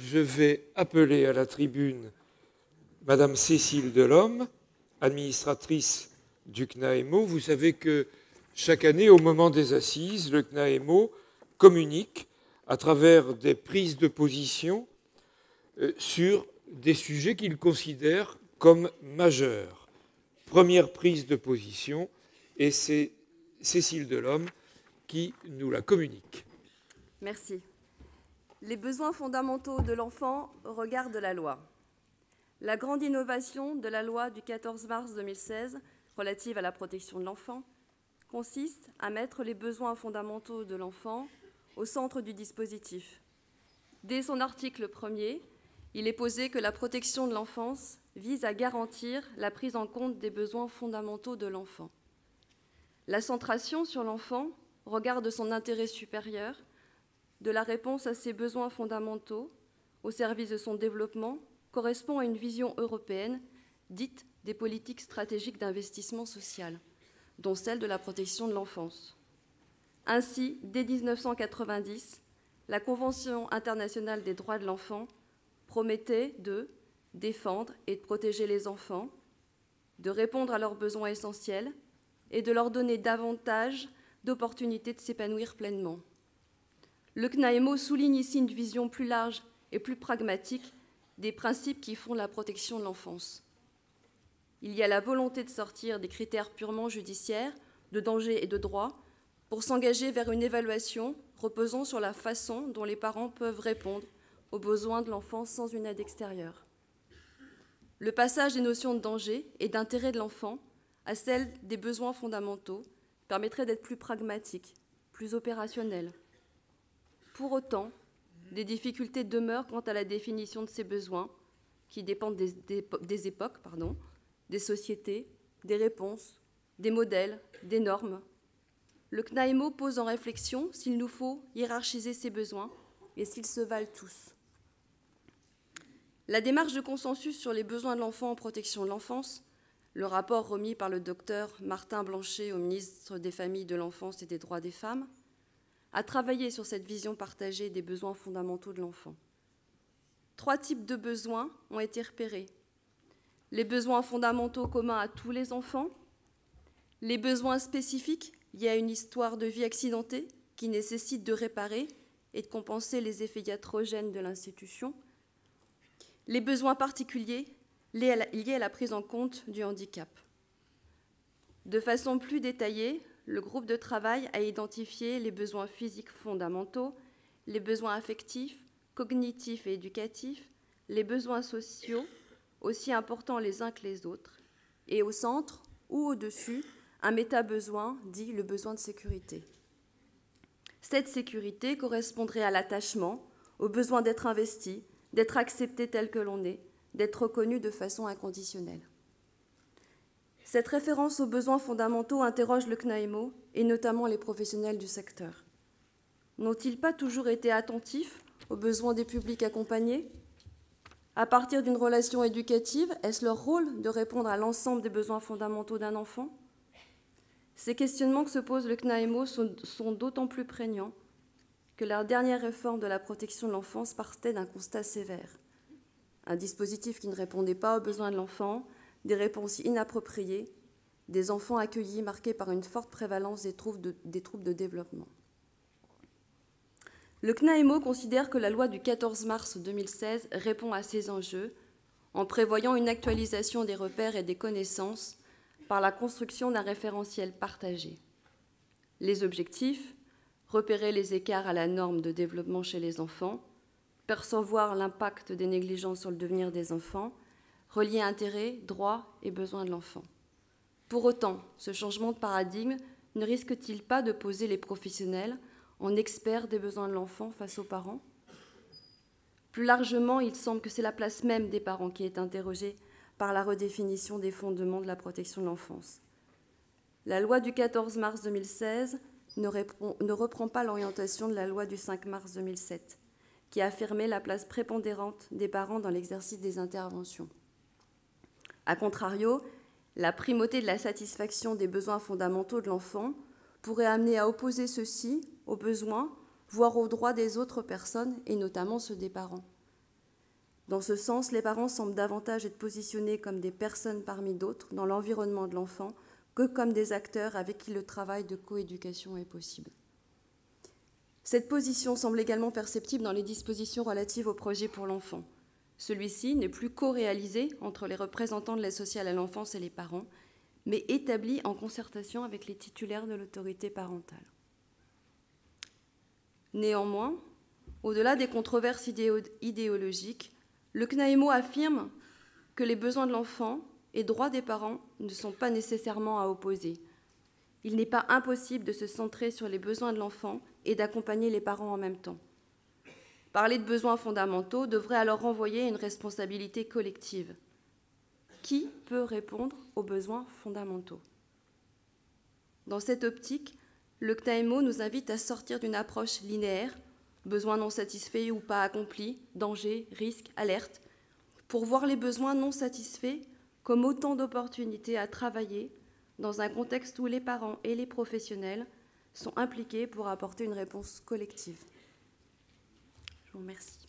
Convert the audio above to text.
je vais appeler à la tribune Madame Cécile Delhomme, administratrice du CNAEMO. Vous savez que chaque année, au moment des assises, le CNAEMO communique à travers des prises de position sur des sujets qu'il considère comme majeurs. Première prise de position, et c'est Cécile Delhomme qui nous la communique. Merci. Les besoins fondamentaux de l'enfant au regard de la loi. La grande innovation de la loi du 14 mars 2016 relative à la protection de l'enfant consiste à mettre les besoins fondamentaux de l'enfant au centre du dispositif. Dès son article 1er, il est posé que la protection de l'enfance vise à garantir la prise en compte des besoins fondamentaux de l'enfant. La centration sur l'enfant, au regard de son intérêt supérieur, de la réponse à ses besoins fondamentaux, au service de son développement, correspond à une vision européenne dite des politiques stratégiques d'investissement social, dont celle de la protection de l'enfance. Ainsi, dès 1990, la Convention internationale des droits de l'enfant promettait de défendre et de protéger les enfants, de répondre à leurs besoins essentiels et de leur donner davantage d'opportunités de s'épanouir pleinement. Le CNAEMO souligne ici une vision plus large et plus pragmatique des principes qui font la protection de l'enfance. Il y a la volonté de sortir des critères purement judiciaires, de danger et de droit, pour s'engager vers une évaluation reposant sur la façon dont les parents peuvent répondre aux besoins de l'enfant sans une aide extérieure. Le passage des notions de danger et d'intérêt de l'enfant à celle des besoins fondamentaux permettrait d'être plus pragmatique, plus opérationnel. Pour autant, des difficultés demeurent quant à la définition de ces besoins, qui dépendent des époques, des sociétés, des réponses, des modèles, des normes. Le CNAEMO pose en réflexion s'il nous faut hiérarchiser ces besoins et s'ils se valent tous. La démarche de consensus sur les besoins de l'enfant en protection de l'enfance, le rapport remis par le docteur Martin Blanchet au ministre des Familles, de l'Enfance et des Droits des Femmes, a travaillé sur cette vision partagée des besoins fondamentaux de l'enfant. 3 types de besoins ont été repérés. Les besoins fondamentaux communs à tous les enfants, les besoins spécifiques liés à une histoire de vie accidentée qui nécessite de réparer et de compenser les effets iatrogènes de l'institution, les besoins particuliers liés à la prise en compte du handicap. De façon plus détaillée, le groupe de travail a identifié les besoins physiques fondamentaux, les besoins affectifs, cognitifs et éducatifs, les besoins sociaux, aussi importants les uns que les autres, et au centre ou au-dessus, un méta-besoin dit le besoin de sécurité. Cette sécurité correspondrait à l'attachement, au besoin d'être investi, d'être accepté tel que l'on est, d'être reconnu de façon inconditionnelle. Cette référence aux besoins fondamentaux interroge le CNAEMO et notamment les professionnels du secteur. N'ont-ils pas toujours été attentifs aux besoins des publics accompagnés ? À partir d'une relation éducative, est-ce leur rôle de répondre à l'ensemble des besoins fondamentaux d'un enfant ? Ces questionnements que se pose le CNAEMO sont d'autant plus prégnants que la dernière réforme de la protection de l'enfance partait d'un constat sévère. Un dispositif qui ne répondait pas aux besoins de l'enfant, des réponses inappropriées, des enfants accueillis marqués par une forte prévalence des troubles de développement. Le CNAEMO considère que la loi du 14 mars 2016 répond à ces enjeux en prévoyant une actualisation des repères et des connaissances par la construction d'un référentiel partagé. Les objectifs, repérer les écarts à la norme de développement chez les enfants, percevoir l'impact des négligences sur le devenir des enfants, relier intérêts, droits et besoins de l'enfant. Pour autant, ce changement de paradigme ne risque-t-il pas de poser les professionnels en experts des besoins de l'enfant face aux parents ? Plus largement, il semble que c'est la place même des parents qui est interrogée par la redéfinition des fondements de la protection de l'enfance. La loi du 14 mars 2016 ne reprend pas l'orientation de la loi du 5 mars 2007, qui affirmait la place prépondérante des parents dans l'exercice des interventions. A contrario, la primauté de la satisfaction des besoins fondamentaux de l'enfant pourrait amener à opposer ceux-ci aux besoins, voire aux droits des autres personnes, et notamment ceux des parents. Dans ce sens, les parents semblent davantage être positionnés comme des personnes parmi d'autres dans l'environnement de l'enfant que comme des acteurs avec qui le travail de coéducation est possible. Cette position semble également perceptible dans les dispositions relatives au projet pour l'enfant. Celui-ci n'est plus co-réalisé entre les représentants de l'aide sociale à l'enfance et les parents, mais établi en concertation avec les titulaires de l'autorité parentale. Néanmoins, au-delà des controverses idéologiques, le CNAEMO affirme que les besoins de l'enfant et droits des parents ne sont pas nécessairement à opposer. Il n'est pas impossible de se centrer sur les besoins de l'enfant et d'accompagner les parents en même temps. Parler de besoins fondamentaux devrait alors renvoyer à une responsabilité collective. Qui peut répondre aux besoins fondamentaux ? Dans cette optique, le CNAEMO nous invite à sortir d'une approche linéaire, besoins non satisfaits ou pas accomplis, danger, risque, alerte, pour voir les besoins non satisfaits comme autant d'opportunités à travailler dans un contexte où les parents et les professionnels sont impliqués pour apporter une réponse collective. Je vous remercie.